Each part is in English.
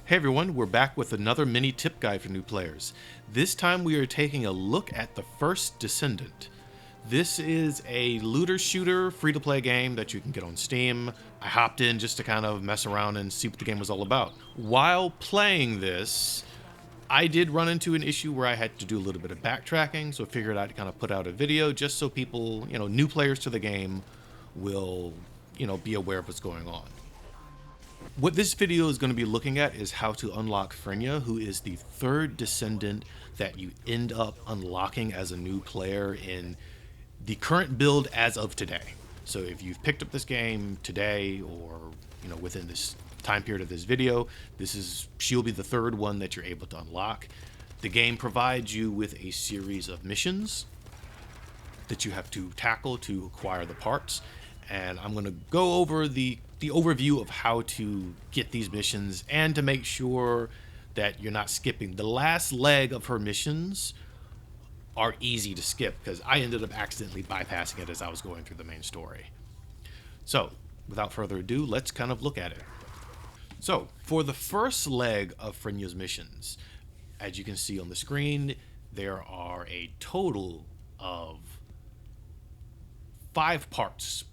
Hey everyone, we're back with another mini tip guide for new players. This time we are taking a look at the First Descendant. This is a looter shooter free-to-play game that you can get on Steam. I hopped in just to kind of mess around and see what the game was all about. While playing this, I did run into an issue where I had to do a little bit of backtracking, so I figured I'd kind of put out a video just so people, new players to the game will, be aware of what's going on. What this video is going to be looking at is how to unlock Freyna, who is the third descendant that you end up unlocking as a new player in the current build as of today. So if you've picked up this game today or within this time period of this video, she'll be the third one that you're able to unlock. The game provides you with a series of missions that you have to tackle to acquire the parts, and I'm going to go over the overview of how to get these missions and to make sure that you're not skipping. The last leg of her missions are easy to skip because I ended up accidentally bypassing it as I was going through the main story. So without further ado, let's kind of look at it. So for the first leg of Freyna's missions, as you can see on the screen, there are a total of 5 parts.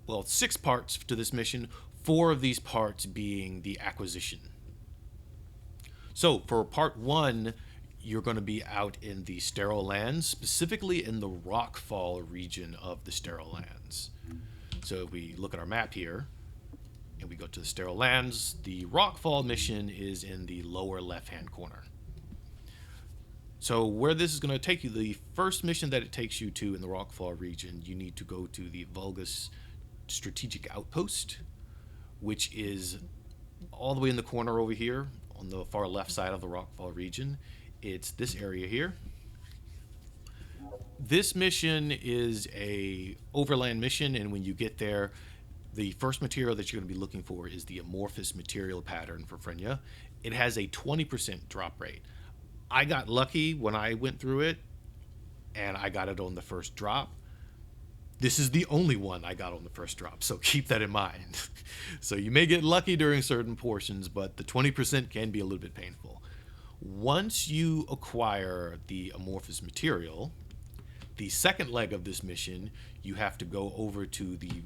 Well, 6 parts to this mission, 4 of these parts being the acquisition. So for part 1, you're going to be out in the Sterile Lands, specifically in the Rockfall region of the Sterile Lands. So if we look at our map here, and we go to the Sterile Lands, the Rockfall mission is in the lower left-hand corner. So where this is going to take you, the first mission that it takes you to in the Rockfall region, you need to go to the Vulgus Strategic Outpost, which is all the way in the corner over here on the far left side of the Rockfall region. It's this area here. This mission is a overland mission, and when you get there, the first material that you're going to be looking for is the amorphous material pattern for Freyna. It has a 20% drop rate. I got lucky when I went through it, and I got it on the first drop. This is the only one I got on the first drop, so keep that in mind. So you may get lucky during certain portions, but the 20% can be a little bit painful. Once you acquire the amorphous material, the second leg of this mission, you have to go over to the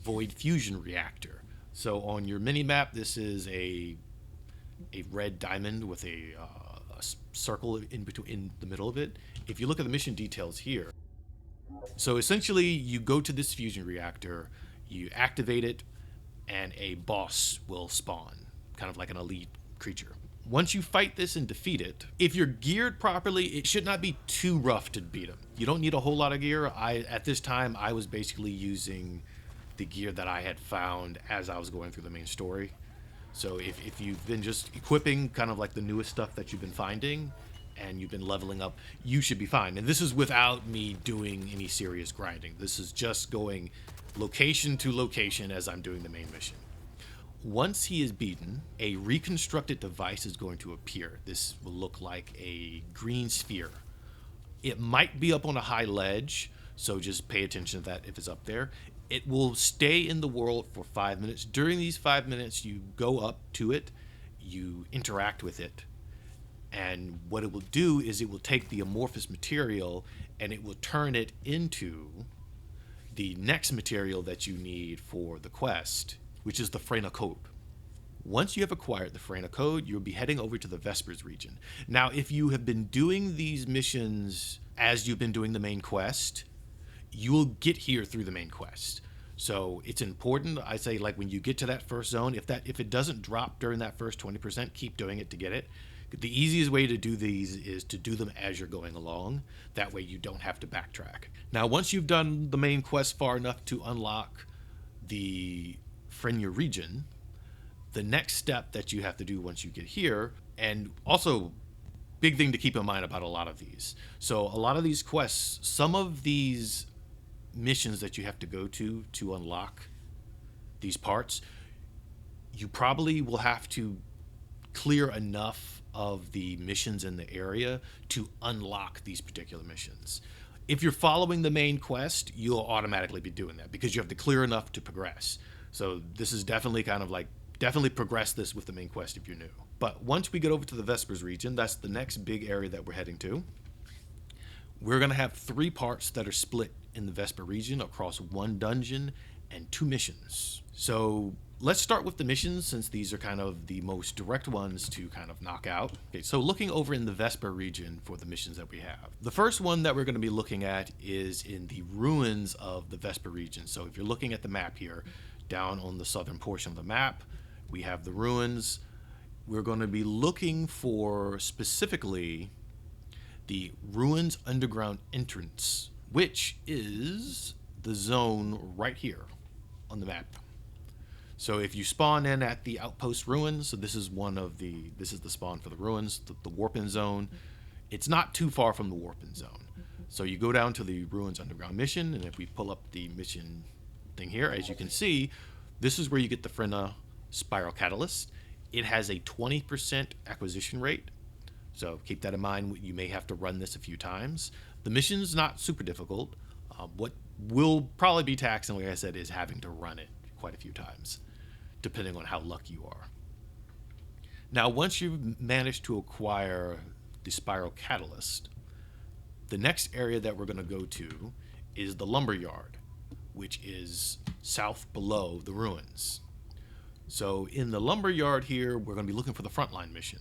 Void Fusion Reactor. So on your mini-map, this is a red diamond with a circle in the middle of it. If you look at the mission details here, so essentially you go to this fusion reactor, you activate it, and a boss will spawn, kind of like an elite creature. Once you fight this and defeat it, if you're geared properly, it should not be too rough to beat him. You don't need a whole lot of gear. At this time, I was basically using the gear that I had found as I was going through the main story. So if you've been just equipping kind of like the newest stuff that you've been finding, and you've been leveling up, you should be fine. And this is without me doing any serious grinding. This is just going location to location as I'm doing the main mission. Once he is beaten, a reconstructed device is going to appear. This will look like a green sphere. It might be up on a high ledge, so just pay attention to that if it's up there. It will stay in the world for 5 minutes. During these 5 minutes, you go up to it, you interact with it, and what it will do is it will take the amorphous material and it will turn it into the next material that you need for the quest, which is the Freyna Code. Once you have acquired the Freyna Code, you'll be heading over to the Vespers region. Now, if you have been doing these missions as you've been doing the main quest, you will get here through the main quest. So it's important, I say, like when you get to that first zone, if it doesn't drop during that first 20%, keep doing it to get it. The easiest way to do these is to do them as you're going along. That way you don't have to backtrack. Now, once you've done the main quest far enough to unlock the Freyna region, the next step that you have to do once you get here, and also big thing to keep in mind about a lot of these. So a lot of these quests, some of these missions that you have to go to unlock these parts, you probably will have to clear enough of the missions in the area to unlock these particular missions. If you're following the main quest, you'll automatically be doing that because you have to clear enough to progress. So this is definitely kind of like definitely progress this with the main quest if you're new. But once we get over to the Vespers region, that's the next big area that we're heading to. We're going to have 3 parts that are split in the Vesper region across 1 dungeon and 2 missions. So let's start with the missions, since these are kind of the most direct ones to kind of knock out. Okay, so looking over in the Vesper region for the missions that we have. The first one that we're going to be looking at is in the ruins of the Vesper region. So if you're looking at the map here, down on the southern portion of the map, we have the ruins. We're going to be looking for specifically the ruins underground entrance, which is the zone right here on the map. So if you spawn in at the outpost ruins, so this is the spawn for the ruins, the warp-in zone. It's not too far from the warp-in zone. So you go down to the ruins underground mission, and if we pull up the mission thing here, as you can see, this is where you get the Freyna Spiral Catalyst. It has a 20% acquisition rate, so keep that in mind. You may have to run this a few times. The mission's not super difficult. What will probably be taxing, like I said, is having to run it quite a few times, depending on how lucky you are. Now, once you've managed to acquire the Spiral Catalyst, the next area that we're going to go to is the Lumberyard, which is south below the ruins. So in the Lumberyard here, we're going to be looking for the frontline mission.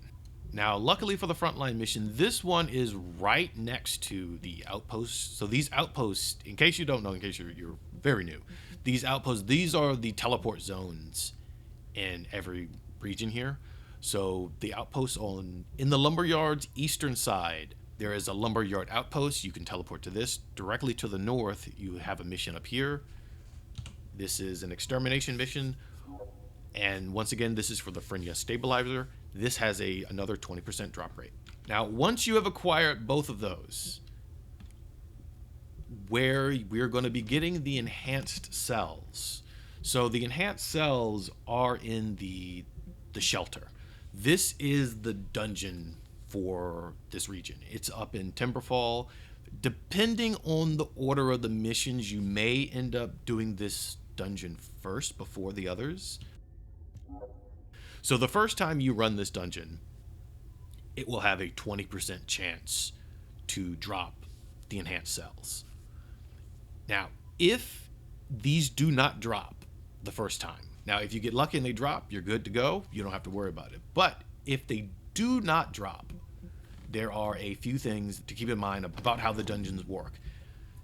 Now, luckily for the frontline mission, this one is right next to the outposts. So these outposts, in case you don't know, in case you're very new, these outposts, these are the teleport zones in every region here. So the outposts in the Lumberyard's eastern side, there is a Lumberyard outpost. You can teleport to this. Directly to the north, you have a mission up here. This is an extermination mission. And once again, this is for the Freyna Stabilizer. This has another 20% drop rate. Now, once you have acquired both of those, where we're going to be getting the enhanced cells. So the enhanced cells are in the shelter. This is the dungeon for this region. It's up in Timberfall. Depending on the order of the missions, you may end up doing this dungeon first before the others. So the first time you run this dungeon, it will have a 20% chance to drop the enhanced cells. Now, if these do not drop the first time, now if you get lucky and they drop, you're good to go. You don't have to worry about it. But if they do not drop, there are a few things to keep in mind about how the dungeons work.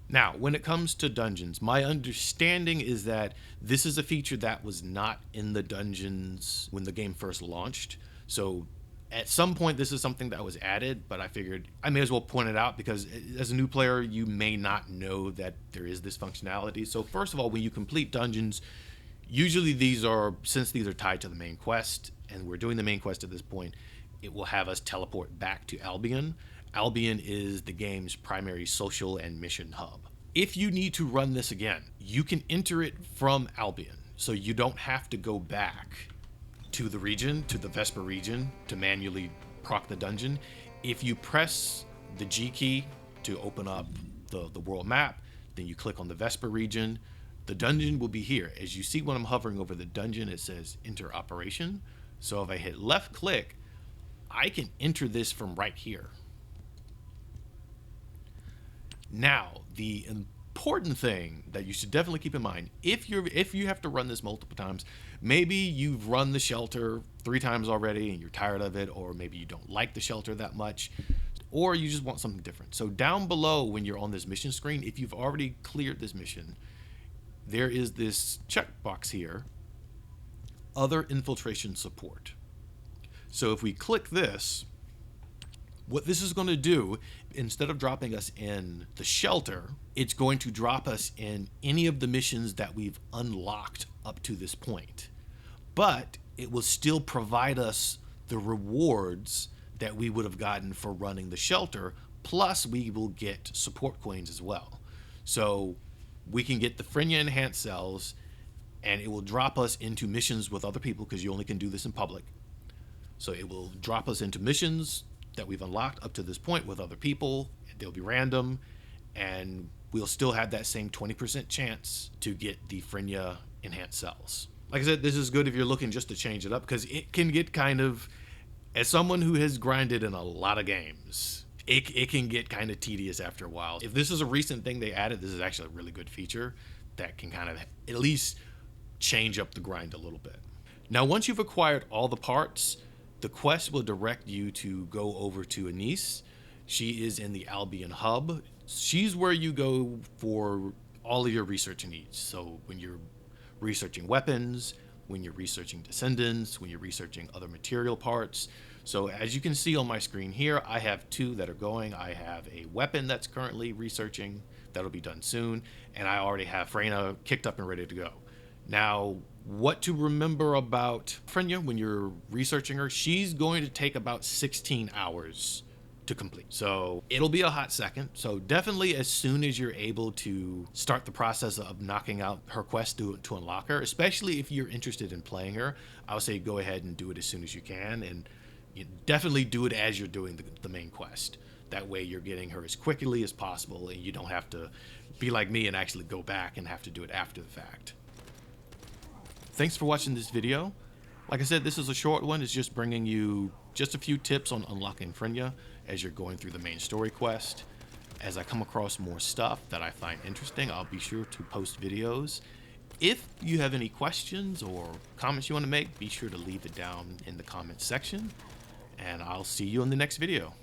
Now, when it comes to dungeons, my understanding is that this is a feature that was not in the dungeons when the game first launched. So at some point, this is something that was added, but I figured I may as well point it out because as a new player, you may not know that there is this functionality. So first of all, when you complete dungeons, usually since these are tied to the main quest, and we're doing the main quest at this point, it will have us teleport back to Albion. Albion is the game's primary social and mission hub. If you need to run this again, you can enter it from Albion, so you don't have to go back to the region, to the Vesper region, to manually proc the dungeon. If you press the G key to open up the world map, then you click on the Vesper region, the dungeon will be here. As you see when I'm hovering over the dungeon, it says enter operation. So if I hit left click, I can enter this from right here. Now, the important thing that you should definitely keep in mind, if you have to run this multiple times, maybe you've run the shelter 3 times already and you're tired of it, or maybe you don't like the shelter that much, or you just want something different. So down below when you're on this mission screen, if you've already cleared this mission, there is this checkbox here, other infiltration support. So if we click this, what this is going to do, instead of dropping us in the shelter, it's going to drop us in any of the missions that we've unlocked up to this point. But it will still provide us the rewards that we would have gotten for running the shelter, plus we will get support coins as well. So we can get the Freyna enhanced cells, and it will drop us into missions with other people, because you only can do this in public. So it will drop us into missions that we've unlocked up to this point with other people. They'll be random, and we'll still have that same 20% chance to get the Freyna enhanced cells. Like I said, this is good if you're looking just to change it up, because it can get kind of, as someone who has grinded in a lot of games, it can get kind of tedious after a while. If this is a recent thing they added, this is actually a really good feature that can kind of at least change up the grind a little bit. Now, once you've acquired all the parts, the quest will direct you to go over to Anise. She is in the Albion hub. She's where you go for all of your research needs. So when you're researching weapons, when you're researching descendants, when you're researching other material parts. So as you can see on my screen here, I have 2 that are going. I have a weapon that's currently researching, that'll be done soon, and I already have Freyna kicked up and ready to go. Now, what to remember about Freyna when you're researching her, she's going to take about 16 hours to complete. So it'll be a hot second. So definitely as soon as you're able to start the process of knocking out her quest to unlock her, especially if you're interested in playing her, I would say go ahead and do it as soon as you can, and you definitely do it as you're doing the main quest. That way you're getting her as quickly as possible, and you don't have to be like me and actually go back and have to do it after the fact. Thanks for watching this video. Like I said, this is a short one. It's just bringing you just a few tips on unlocking Freyna as you're going through the main story quest. As I come across more stuff that I find interesting, I'll be sure to post videos. If you have any questions or comments you want to make, be sure to leave it down in the comments section, and I'll see you in the next video.